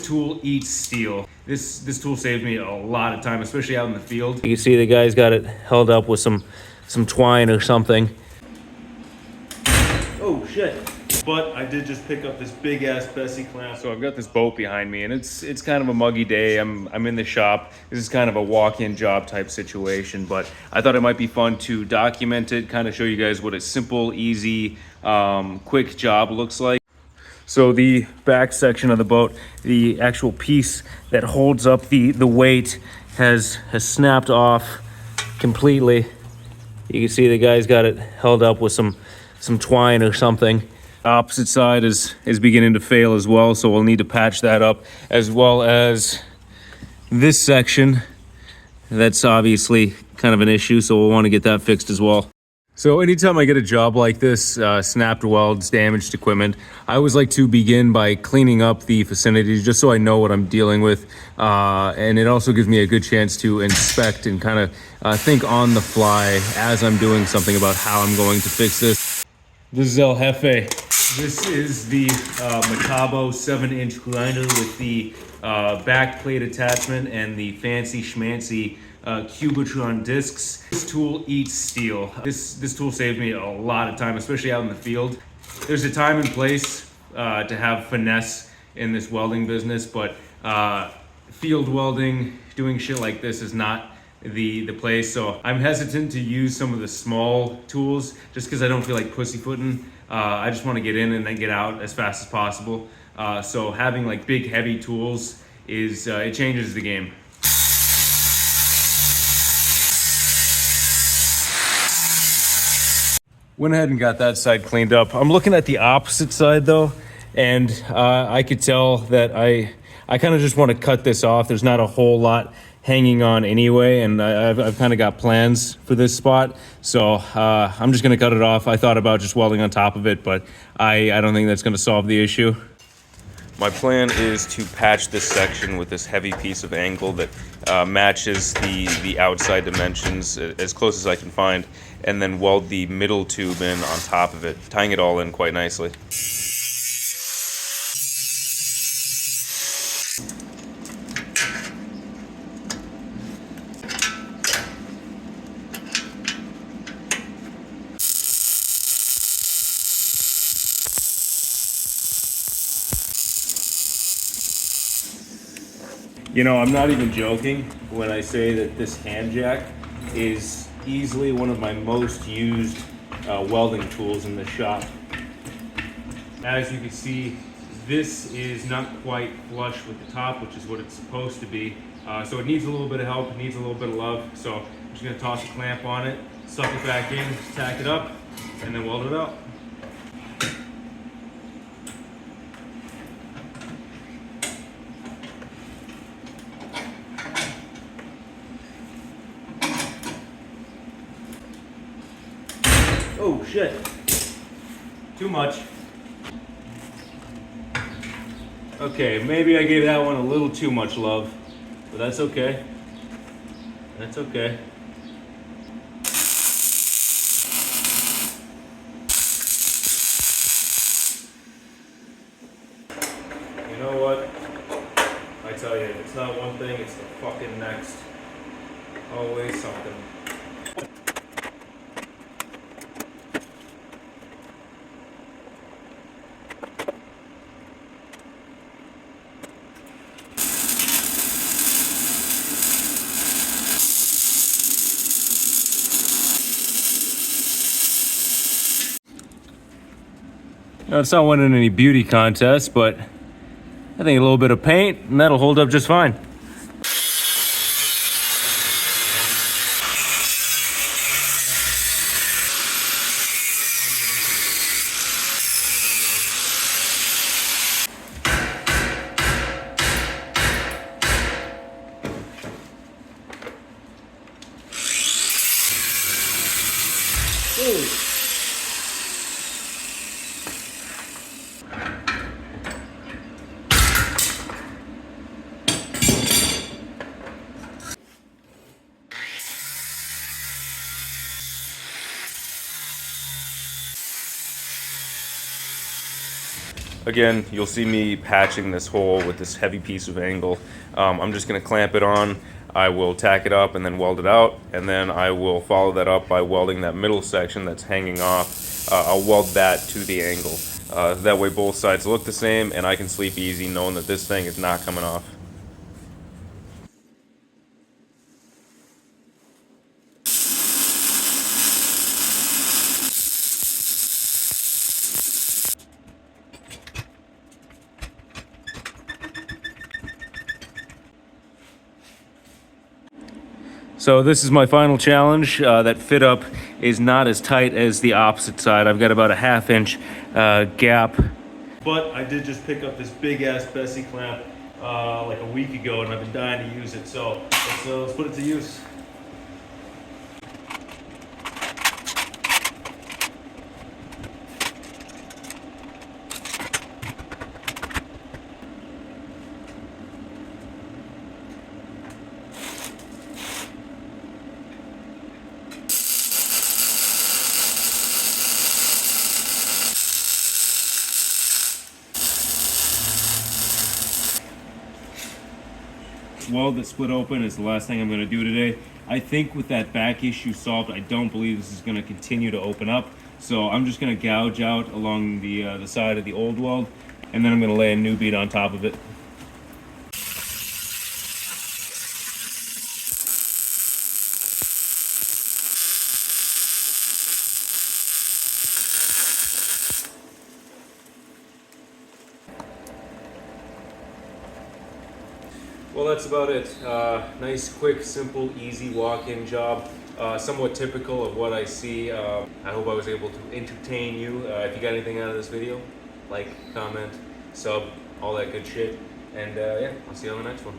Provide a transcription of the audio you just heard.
tool eats steel. This tool saved me a lot of time, especially out in the field. You can see the guy's got it held up with some twine or something. Oh shit. But I did just pick up this big ass Bessie clamp. So I've got this boat behind me, and it's kind of a muggy day. I'm in the shop. This is kind of a walk-in job type situation, but I thought it might be fun to document it, kind of show you guys what a simple, easy, quick job looks like. So the back section of the boat, the actual piece that holds up the weight has snapped off completely. You can see the guy's got it held up with some twine or something. Opposite side is beginning to fail as well, so we'll need to patch that up, as well as this section. That's obviously kind of an issue, so we'll want to get that fixed as well. So anytime I get a job like this, snapped welds, damaged equipment, I always like to begin by cleaning up the vicinity just so I know what I'm dealing with. And it also gives me a good chance to inspect and kind of think on the fly as I'm doing something about how I'm going to fix this. This is El Jefe. This is the Metabo 7-inch grinder with the back plate attachment and the fancy schmancy Cubitron discs. This tool eats steel. This tool saved me a lot of time, especially out in the field. There's a time and place to have finesse in this welding business, but field welding, doing shit like this is not the place. So I'm hesitant to use some of the small tools just because I don't feel like pussyfooting. I just want to get in and then get out as fast as possible. So having like big heavy tools is it changes the game. Went ahead and got that side cleaned up. I'm looking at the opposite side though, and I could tell that I kind of just want to cut this off. There's not a whole lot hanging on anyway, and I've kind of got plans for this spot, so I'm just gonna cut it off. I thought about just welding on top of it, but I don't think that's gonna solve the issue. My plan is to patch this section with this heavy piece of angle that matches the outside dimensions as close as I can find, and then weld the middle tube in on top of it, tying it all in quite nicely. You know, I'm not even joking when I say that this hand jack is easily one of my most used welding tools in the shop. As you can see, this is not quite flush with the top, which is what it's supposed to be. So it needs a little bit of help, it needs a little bit of love. So I'm just gonna toss a clamp on it, suck it back in, tack it up, and then weld it up. Oh shit, too much. Okay, maybe I gave that one a little too much love, but that's okay. That's okay. You know what? I tell you, it's not one thing, it's the fucking next. Always something. Now, it's not winning any beauty contests, but I think a little bit of paint and that'll hold up just fine. Ooh. again, you'll see me patching this hole with this heavy piece of angle. I'm just gonna clamp it on. I will tack it up and then weld it out, and then I will follow that up by welding that middle section that's hanging off. I'll weld that to the angle. That way both sides look the same and I can sleep easy knowing that this thing is not coming off. So this is my final challenge. That fit up is not as tight as the opposite side. I've got about a 1/2 inch gap. But I did just pick up this big ass Bessey clamp like a week ago, and I've been dying to use it. So let's put it to use. Weld that split open is the last thing I'm going to do today. I think with that back issue solved, I don't believe this is going to continue to open up. So I'm just going to gouge out along the side of the old weld, and then I'm going to lay a new bead on top of it. Well, that's about it. Nice, quick, simple, easy walk-in job. Somewhat typical of what I see. I hope I was able to entertain you. If you got anything out of this video, like, comment, sub, all that good shit. And yeah, I'll see you on the next one.